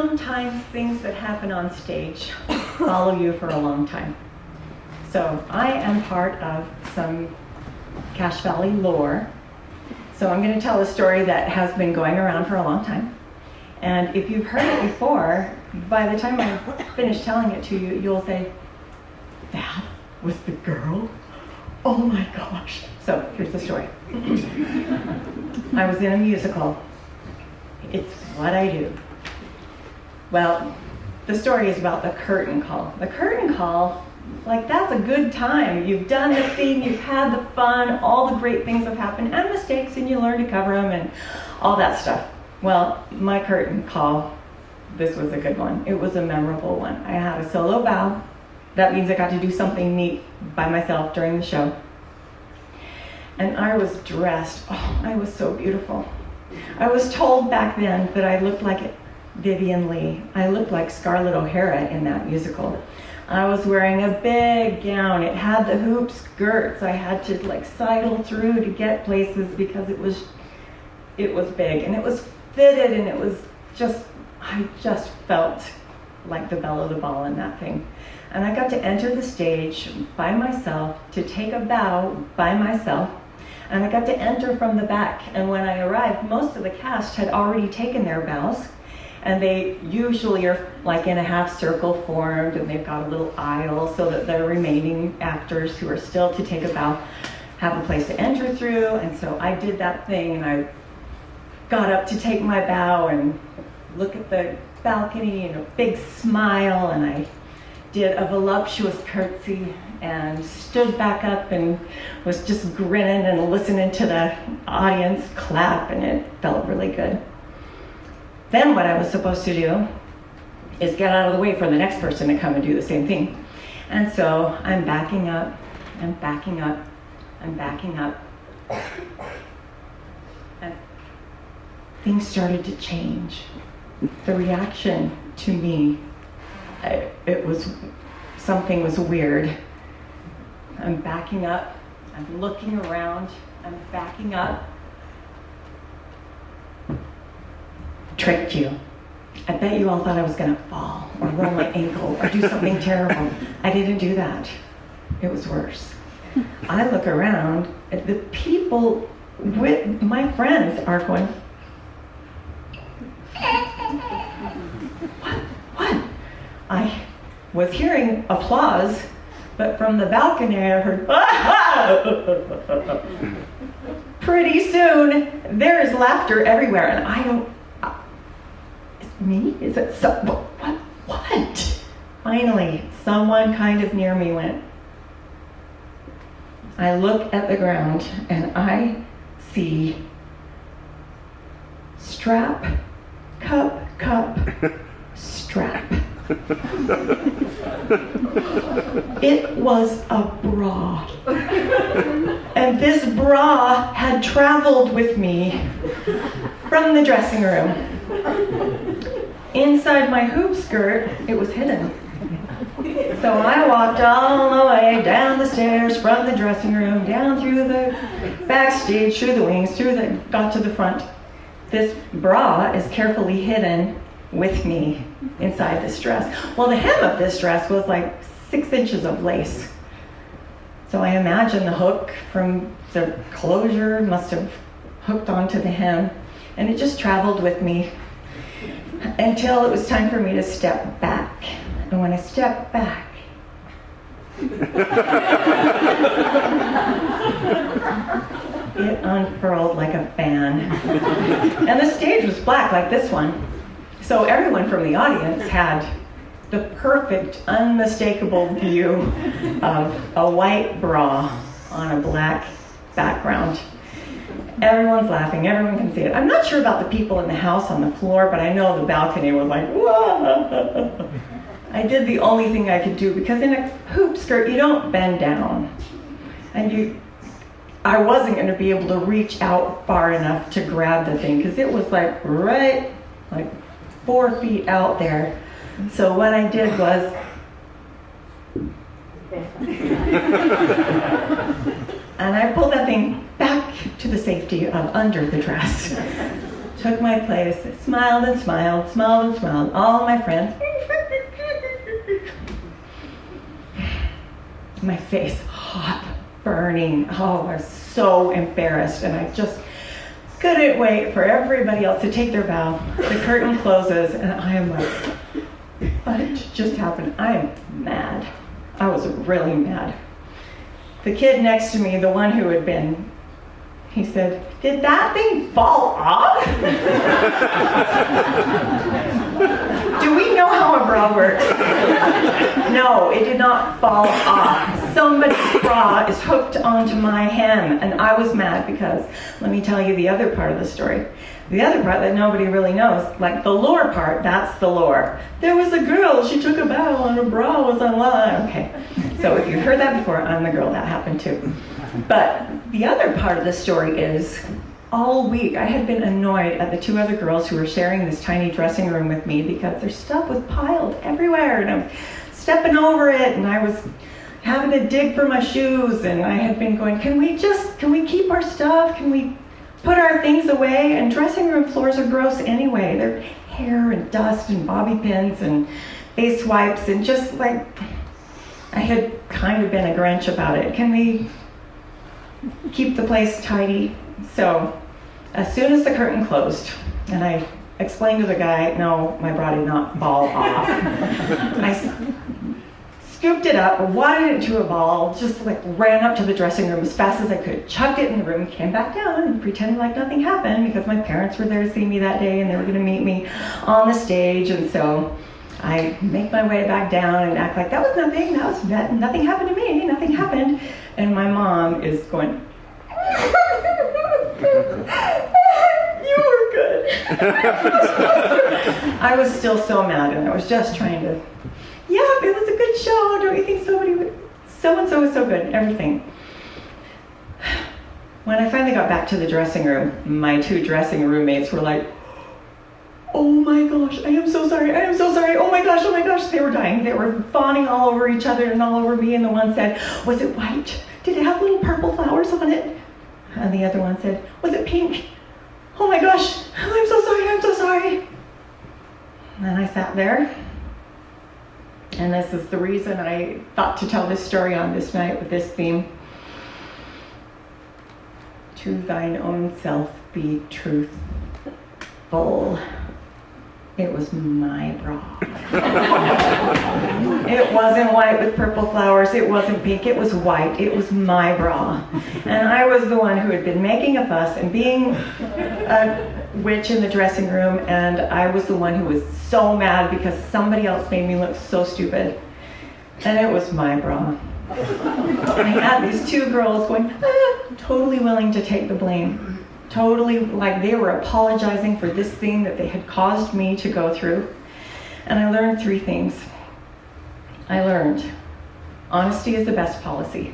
sometimes things that happen on stage follow you for a long time. So I am part of some Cache Valley lore. So I'm going to tell a story that has been going around for a long time. And if you've heard it before, by the time I finish telling it to you, you'll say, that was the girl? Oh my gosh. So here's the story. I was in a musical. It's what I do. Well, the story is about the curtain call. The curtain call, like, that's a good time. You've done the thing, you've had the fun, all the great things have happened, and mistakes, and you learn to cover them and all that stuff. Well, my curtain call, this was a good one. It was a memorable one. I had a solo bow. That means I got to do something neat by myself during the show. And I was dressed. Oh, I was so beautiful. I was told back then that I looked like Vivian Lee. I looked like Scarlett O'Hara in that musical. I was wearing a big gown. It had the hoop skirts. I had to like sidle through to get places because it was big and it was fitted and it was just, I just felt like the belle of the ball in that thing. And I got to enter the stage by myself, to take a bow by myself, and I got to enter from the back. And when I arrived, most of the cast had already taken their bows, and they usually are like in a half circle formed, and they've got a little aisle so that the remaining actors who are still to take a bow have a place to enter through. And so I did that thing, and I got up to take my bow and look at the balcony and a big smile, and I did a voluptuous curtsy and stood back up and was just grinning and listening to the audience clap, and it felt really good. Then what I was supposed to do is get out of the way for the next person to come and do the same thing. And so I'm backing up, I'm backing up, I'm backing up. And things started to change. The reaction to me, something was weird. I'm backing up, I'm looking around, I'm backing up. Tricked you. I bet you all thought I was gonna fall or roll my ankle or do something terrible. I didn't do that. It was worse. I look around, the people with my friends are going, What? I was hearing applause, but from the balcony I heard, Pretty soon, there is laughter everywhere, and I don't, it's me? Is it so, what? Finally, someone kind of near me went, I look at the ground, and I see strap, cup, strap. It was a bra. And this bra had traveled with me from the dressing room. Inside my hoop skirt, it was hidden. So I walked all the way down the stairs from the dressing room, down through the backstage, through the wings, got to the front. This bra is carefully hidden with me inside this dress. Well, the hem of this dress was like 6 inches of lace. So I imagine the hook from the closure must have hooked onto the hem, and it just traveled with me until it was time for me to step back. And when I stepped back, it unfurled like a fan. And the stage was black like this one. So everyone from the audience had the perfect, unmistakable view of a white bra on a black background. Everyone's laughing, everyone can see it. I'm not sure about the people in the house on the floor, but I know the balcony was like, whoa. I did the only thing I could do, because in a hoop skirt, you don't bend down. And I wasn't going to be able to reach out far enough to grab the thing, because it was like right, like 4 feet out there. So what I did was, and I pulled that thing back to the safety of under the dress. took my place, smiled and smiled, smiled and smiled, all my friends. My face hot, burning. Oh, I was so embarrassed, and I just couldn't wait for everybody else to take their bow. The curtain closes, and I am like, what just happened? I am mad. I was really mad. The kid next to me, the one who had been, he said, "Did that thing fall off?" Do we know how a bra works? No, it did not fall off. Somebody's bra is hooked onto my hem, and I was mad because, let me tell you the other part of the story. The other part that nobody really knows, like the lore part, that's the lore. There was a girl, she took a bow and her bra was unlined. Okay, so if you heard that before, I'm the girl that happened to. But the other part of the story is, all week I had been annoyed at the two other girls who were sharing this tiny dressing room with me because their stuff was piled everywhere, and I was stepping over it, and I was having to dig for my shoes, and I had been going, can we keep our stuff? Can we put our things away? And dressing room floors are gross anyway. They're hair and dust and bobby pins and face wipes, and just like, I had kind of been a Grinch about it. Can we keep the place tidy? So as soon as the curtain closed, and I explained to the guy, no, my bra did not fall off. I scooped it up, wadded it into a ball, just like ran up to the dressing room as fast as I could, chucked it in the room, came back down and pretended like nothing happened because my parents were there to see me that day and they were going to meet me on the stage. And so I make my way back down and act like that was nothing, nothing happened to me, nothing happened. And my mom is going, "You were good." I was still so mad, and I was just trying to, yeah, it was a good show. Don't you think so-and-so was so good, everything. When I finally got back to the dressing room, my two dressing roommates were like, "Oh my gosh, I am so sorry, oh my gosh." They were dying. They were fawning all over each other and all over me, and the one said, "Was it white? Did it have little purple flowers on it?" And the other one said, "Was it pink? Oh my gosh, I'm so sorry. And I sat there, and this is the reason I thought to tell this story on this night with this theme. To thine own self be truthful. It was my bra. It wasn't white with purple flowers. It wasn't pink. It was white. It was my bra. And I was the one who had been making a fuss and being a witch in the dressing room, and I was the one who was so mad because somebody else made me look so stupid. And it was my bra. And I had these two girls going, totally willing to take the blame. Totally, like they were apologizing for this thing that they had caused me to go through. And I learned three things. I learned honesty is the best policy.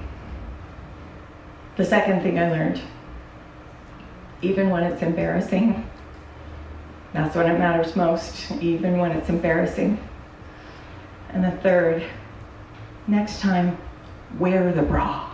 The second thing I learned, even when it's embarrassing, that's when it matters most, even when it's embarrassing. And the third, next time, wear the bra.